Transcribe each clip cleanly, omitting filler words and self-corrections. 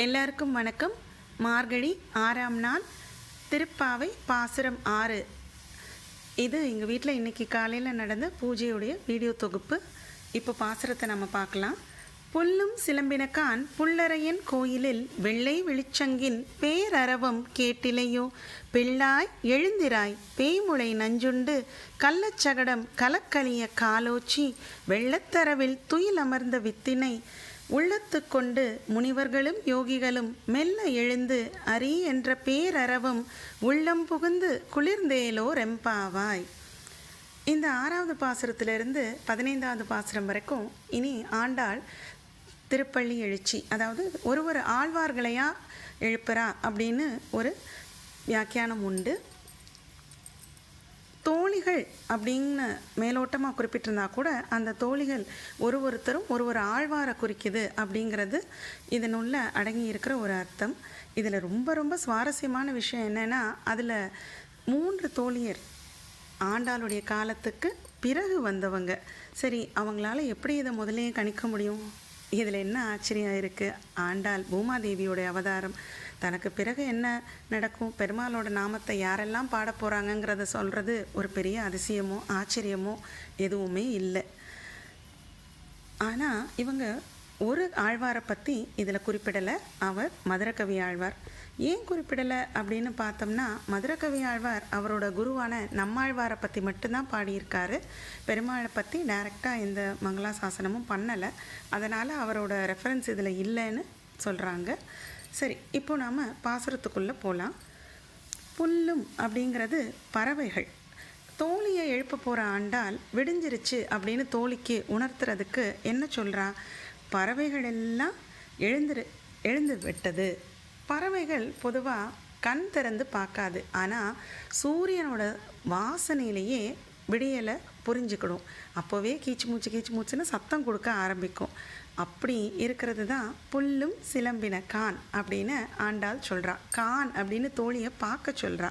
எல்லாருக்கும் வணக்கம். மார்கழி 6ஆம் நாள், திருப்பாவை பாசுரம் 6. இது எங்கள் வீட்டில் இன்றைக்கி காலையில் நடந்த பூஜையுடைய வீடியோ தொகுப்பு. இப்போ பாசுரத்தை நம்ம பார்க்கலாம். புல்லும் சிலம்பினக்கான் புல்லரையன் கோயிலில் வெள்ளை வெளிச்சங்கின் பேரரவம் கேட்டிலையோ, பிள்ளாய் எழுந்திராய் பேய்முளை நஞ்சுண்டு கள்ளச்சகடம் கலக்கலிய காலோச்சி வெள்ளத்தரவில் துயில் அமர்ந்த வித்தினை உள்ளத்து கொண்டு முனிவர்களும் யோகிகளும் மெல்ல எழுந்து அரி என்ற பேரறவும் உள்ளம் புகுந்து குளிர்ந்தேலோ ரெம்பாவாய். இந்த 6வது பாசுரத்திலிருந்து 15வது பாசுரம் வரைக்கும் இனி ஆண்டாள் திருப்பள்ளி எழுச்சி, அதாவது ஒரு ஆழ்வார்களையா எழுப்புறா அப்படின்னு ஒரு வியாக்கியானம் உண்டு. தோழிகள் அப்படின்னு மேலோட்டமாக குறிப்பிட்டிருந்தா கூட அந்த தோழிகள் ஒருத்தரும் ஒரு ஆழ்வாரை குறிக்குது அப்படிங்கிறது இதனுள்ள அடங்கி இருக்கிற ஒரு அர்த்தம். இதில் ரொம்ப சுவாரஸ்யமான விஷயம் என்னென்னா, அதில் 3 தோழியர் ஆண்டாளுடைய காலத்துக்கு பிறகு வந்தவங்க. சரி, அவங்களால எப்படி இதை முதலே கணிக்க முடியும்? இதில் என்ன ஆச்சரியம் இருக்குது? ஆண்டாள் பூமாதேவியோடைய அவதாரம். தனக்கு பிறகு என்ன நடக்கும், பெருமாளோட நாமத்தை யாரெல்லாம் பாட போகிறாங்கங்கிறத சொல்கிறது ஒரு பெரிய அதிசயமோ ஆச்சரியமோ எதுவுமே இல்லை. ஆனால் இவங்க ஒரு ஆழ்வாரை பற்றி இதில் குறிப்பிடலை. அவர் மதுரகவி ஆழ்வார். ஏன் குறிப்பிடலை அப்படின்னு பார்த்தோம்னா, மதுரகவி ஆழ்வார் அவரோட குருவான நம்மாழ்வாரை பற்றி மட்டும்தான் பாடியிருக்காரு. பெருமாளை பற்றி டைரெக்டாக எந்த மங்களாசாசனமும் பண்ணலை. அதனால் அவரோட ரெஃபரன்ஸ் இதில் இல்லைன்னு சொல்கிறாங்க. சரி, இப்போ நாம் பாசுரத்துக்குள்ளே போகலாம். புல்லும் அப்படிங்கிறது பறவைகள். தோழியை எழுப்ப போகிற ஆண்டாள் விடிஞ்சிருச்சு அப்படின்னு தோழிக்கு உணர்த்துறதுக்கு என்ன சொல்கிறா? பறவைகள் எல்லாம் எழுந்து விட்டது. பறவைகள் பொதுவாக கண் திறந்து பார்க்காது, ஆனால் சூரியனோட வாசனையிலேயே விடியலை புரிஞ்சுக்கணும். அப்போவே கீச்சு மூச்சுன்னு சத்தம் கொடுக்க ஆரம்பிக்கும். அப்படி இருக்கிறது தான் புல்லும் சிலம்பின கான் அப்படின்னு ஆண்டாள் சொல்கிறா. கான் அப்படின்னு தோழியை பார்க்க சொல்கிறா,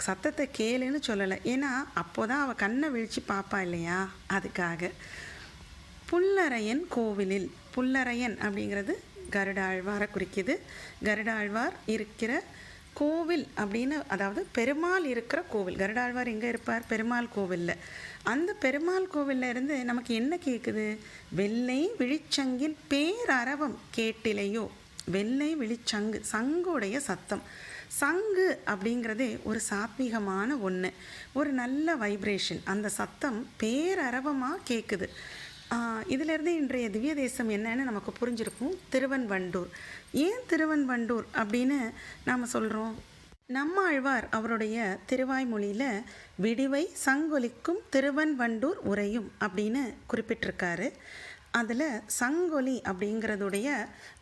சத்தத்தை கேளுன்னு சொல்லலை. ஏன்னா அப்போதான் அவள் கண்ணை விழித்து பார்ப்பா இல்லையா, அதுக்காக. புல்லரையன் கோவிலில், புல்லரையன் அப்படிங்கிறது கருடாழ்வாரை குறிக்குது. கருடாழ்வார் இருக்கிற கோவில் அப்படின்னு, அதாவது பெருமாள் இருக்கிற கோவில். கருடாழ்வார் எங்கே இருப்பார்? பெருமாள் கோவிலில். அந்த பெருமாள் கோவிலில் இருந்து நமக்கு என்ன கேட்குது? வெள்ளை விழிச்சங்கின் பேரரவம் கேட்டிலையோ. வெள்ளை விழிச்சங்கு, சங்குடைய சத்தம். சங்கு அப்படிங்கிறதே ஒரு சாத்வீகமான ஒன்று, ஒரு நல்ல வைப்ரேஷன். அந்த சத்தம் பேரரவமாக கேட்குது. இதிலேருந்து இன்றைய திவ்ய தேசம் என்னன்னு நமக்கு புரிஞ்சிருக்கும். திருவன்வண்டூர். ஏன் திருவன்வண்டூர் அப்படின்னு நாம் சொல்கிறோம்? நம்மாழ்வார் அவருடைய திருவாய்மொழியில் விடிவை சங்கொலிக்கும் திருவன்வண்டூர் உரையும் அப்படின்னு குறிப்பிட்டிருக்காரு. அதில் சங்கொலி அப்படிங்கிறதுடைய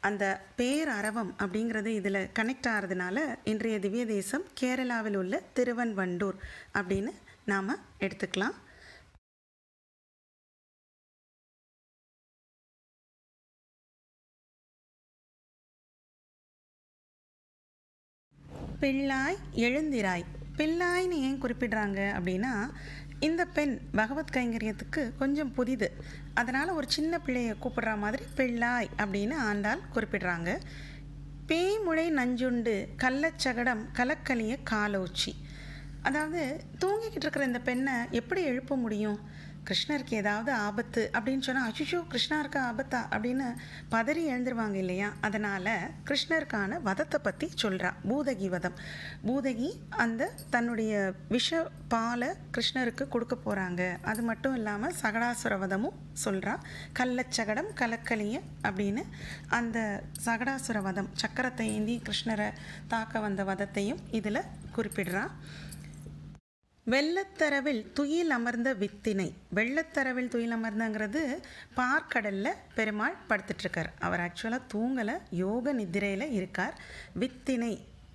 அந்த பேரரவம் அப்படிங்கிறது இதில் கனெக்ட் ஆகிறதுனால இன்றைய திவ்ய தேசம் கேரளாவில் உள்ள திருவன்வண்டூர் அப்படின்னு நாம் எடுத்துக்கலாம். பிள்ளாய் எழுந்திராய். பிள்ளாய்னு ஏன் குறிப்பிடுறாங்க அப்படின்னா, இந்த பெண் பகவத் கைங்கரியத்துக்கு கொஞ்சம் புதிது. அதனால் ஒரு சின்ன பிள்ளையை கூப்பிடுற மாதிரி பிள்ளாய் அப்படின்னு ஆண்டாள் குறிப்பிடுறாங்க. பேய்முளை நஞ்சுண்டு கள்ளச்சகடம் கலக்கலிய காலோச்சி. அதாவது தூங்கிக்கிட்டு இருக்கிற இந்த பெண்ணை எப்படி எழுப்ப முடியும்? கிருஷ்ணருக்கு ஏதாவது ஆபத்து அப்படின்னு சொன்னால், அச்சுச்சோ கிருஷ்ணருக்கு ஆபத்தா அப்படின்னு பதறி எழுந்துருவாங்க இல்லையா? அதனால் கிருஷ்ணருக்கான வதத்தை பற்றி சொல்கிறா. பூதகி வதம். பூதகி அந்த தன்னுடைய விஷ பாலை கிருஷ்ணருக்கு கொடுக்க போகிறாங்க. அது மட்டும் இல்லாமல் சகடாசுர வதமும் சொல்கிறா. கள்ளச்சகடம் கலக்கலிய அப்படின்னு அந்த சகடாசுர வதம், சக்கரத்தை ஏந்தி கிருஷ்ணரை தாக்க வந்த வதத்தையும் இதில் குறிப்பிடுறா. வெள்ளத்தரவில் துயில் அமர்ந்த வித்தினை. வெள்ளத்தரவில் துயில் அமர்ந்தங்கிறது பார்க்கடலில் பெருமாள் படுத்துட்ருக்கார். அவர் ஆக்சுவலாக தூங்கலை, யோக நித்திரையில் இருக்கார். வித்தினை,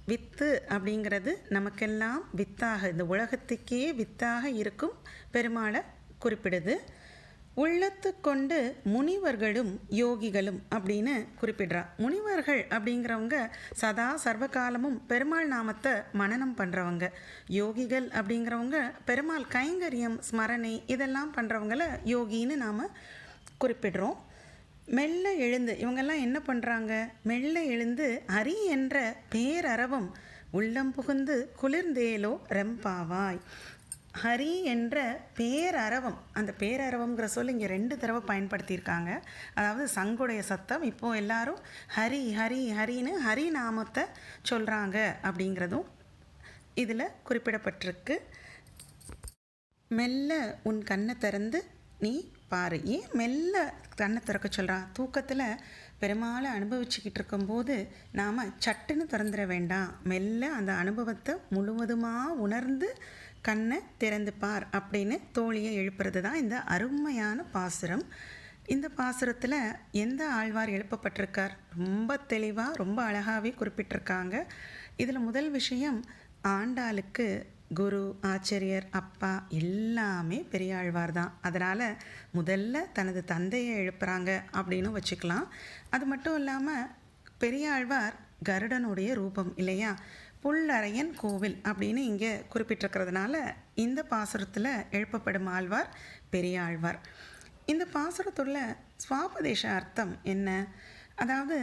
வித்து அப்படிங்கிறது நமக்கெல்லாம் வித்தாக, இந்த உலகத்துக்கே வித்தாக இருக்கும் பெருமாளை குறிப்பிடுது. உள்ளத்து கொண்டு முனிவர்களும் யோகிகளும் அப்படின்னு குறிப்பிடுறா. முனிவர்கள் அப்படிங்கிறவங்க சதா சர்வகாலமும் பெருமாள் நாமத்தை மனனம் பண்ணுறவங்க. யோகிகள் அப்படிங்கிறவங்க பெருமாள் கைங்கரியம் ஸ்மரணை இதெல்லாம் பண்ணுறவங்கள யோகின்னு நாம் குறிப்பிடுறோம். மெல்ல எழுந்து இவங்கெல்லாம் என்ன பண்ணுறாங்க? மெல்ல எழுந்து ஹரி என்ற பேரறவம் உள்ளம் புகுந்து குளிர்ந்தேலோ ரெம்பாவாய். ஹரி என்ற பேரறவம், அந்த பேரறவங்கிற சொல் இங்கே 2 தடவை பயன்படுத்தியிருக்காங்க. அதாவது சங்குடைய சத்தம். இப்போது எல்லாரும் ஹரி ஹரி ஹரின்னு ஹரி நாமத்தை சொல்கிறாங்க அப்படிங்கிறதும் இதில் குறிப்பிடப்பட்டிருக்கு. மெல்ல உன் கண்ணை திறந்து நீ பாரு. ஏன் மெல்ல கண்ணை திறக்க சொல்கிறான்? தூக்கத்தில் பெருமாளை அனுபவிச்சுக்கிட்டு இருக்கும்போது நாம் சட்டுன்னு திறந்துட வேண்டாம். மெல்ல அந்த அனுபவத்தை முழுவதுமாக உணர்ந்து கண்ணை திறந்து பார் அப்படின்னு தோழியை எழுப்புறது தான் இந்த அருமையான பாசுரம். இந்த பாசுரத்தில் எந்த ஆழ்வார் எழுப்பப்பட்டிருக்கார்? ரொம்ப தெளிவாக ரொம்ப அழகாகவே குறிப்பிட்டிருக்காங்க. இதில் முதல் விஷயம், ஆண்டாளுக்கு குரு, ஆச்சரியர், அப்பா எல்லாமே பெரியாழ்வார் தான். அதனால் முதல்ல தனது தந்தையை எழுப்புறாங்க அப்படின்னு வச்சுக்கலாம். அது மட்டும் இல்லாமல் பெரியாழ்வார் கருடனுடைய ரூபம் இல்லையா? புல்லரையன் கோவில் அப்படின்னு இங்கே குறிப்பிட்டிருக்கிறதுனால இந்த பாசுரத்தில் எழுப்பப்படும் ஆழ்வார் பெரியாழ்வார். இந்த பாசுரத்துள்ள சுவாபதேச அர்த்தம் என்ன? அதாவது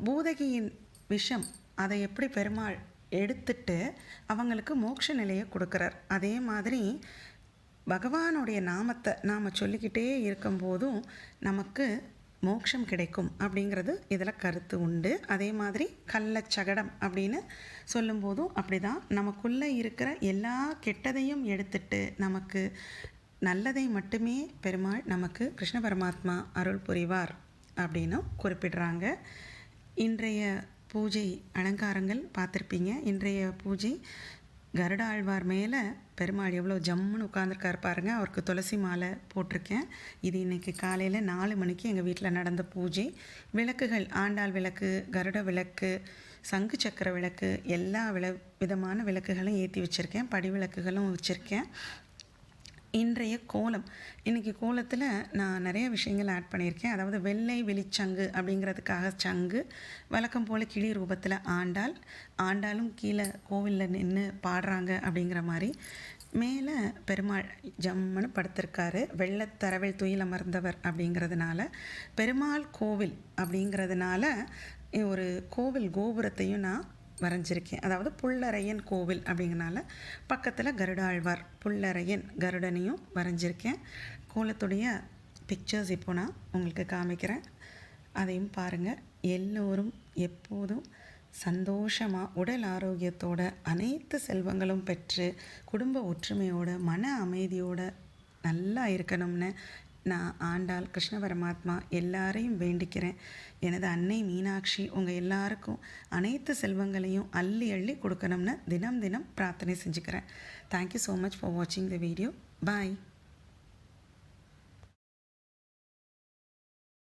பூதகியின் விஷம் அதை எப்படி பெருமாள் எடுத்துட்டு அவங்களுக்கு மோட்ச நிலையை கொடுக்குறார். அதே மாதிரி பகவானுடைய நாமத்தை நாம் சொல்லிக்கிட்டே இருக்கும்போதும் நமக்கு மோட்சம் கிடைக்கும் அப்படிங்கிறது இதில் கருத்து உண்டு. அதே மாதிரி கள்ளச்சகடம் அப்படின்னு சொல்லும்போதும் அப்படி தான், நமக்குள்ளே இருக்கிற எல்லா கெட்டதையும் எடுத்துட்டு நமக்கு நல்லதை மட்டுமே பெருமாள் நமக்கு கிருஷ்ண பரமாத்மா அருள் புரிவார் அப்படின்னும் குறிப்பிடுறாங்க. இன்றைய பூஜை அலங்காரங்கள் பார்த்துருப்பீங்க. இன்றைய பூஜை கருட ஆழ்வார் மேலே பெருமாள் எவ்வளோ ஜம்முன்னு உட்காந்துருக்காரு பாருங்கள். அவருக்கு துளசி மாலை போட்டிருக்கேன். இது இன்றைக்கி காலையில் 4 மணிக்கு எங்கள் வீட்டில் நடந்த பூஜை. விளக்குகள், ஆண்டாள் விளக்கு, கருட விளக்கு, சங்கு சக்கர விளக்கு, எல்லா விதமான விளக்குகளும் ஏற்றி வச்சுருக்கேன். படி விளக்குகளும் வச்சுருக்கேன். இன்றைய கோலம், இன்றைக்கி கோலத்தில் நான் நிறைய விஷயங்கள் ஆட் பண்ணியிருக்கேன். அதாவது வெள்ளை வெளிச்சங்கு அப்படிங்கிறதுக்காக சங்கு, வழக்கம் போல் கிளி ரூபத்தில் ஆண்டாளும் கீழே கோவிலில் நின்று பாடுறாங்க அப்படிங்கிற மாதிரி. மேலே பெருமாள் ஜம்முன்னு படுத்திருக்காரு. வெள்ளத்தரவில் துயில் அமர்ந்தவர் அப்படிங்கிறதுனால பெருமாள் கோவில் அப்படிங்கிறதுனால ஒரு கோவில் கோபுரத்தையும் நான் வரைஞ்சிருக்கேன். அதாவது புல்லரையன் கோவில் அப்படிங்கிறனால பக்கத்தில் கருடாழ்வார் புல்லரையன் கருடனையும் வரைஞ்சிருக்கேன். கோலத்துடைய பிக்சர்ஸ் இப்போ நான் உங்களுக்கு காமிக்கிறேன், அதையும் பாருங்கள். எல்லோரும் எப்போதும் சந்தோஷமாக உடல் ஆரோக்கியத்தோட அனைத்து செல்வங்களும் பெற்று குடும்ப ஒற்றுமையோட மன அமைதியோடு நல்லா இருக்கணும்னு நான் ஆண்டாள் கிருஷ்ண பரமாத்மா எல்லாரையும் வேண்டிக்கிறேன். எனது அன்னை மீனாட்சி உங்கள் எல்லாருக்கும் அனைத்து செல்வங்களையும் அள்ளி அள்ளி கொடுக்கணும்னு தினம் தினம் பிரார்த்தனை செஞ்சுக்கிறேன். தேங்க்யூ ஸோ மச் ஃபார் வாட்சிங் த வீடியோ. பாய்.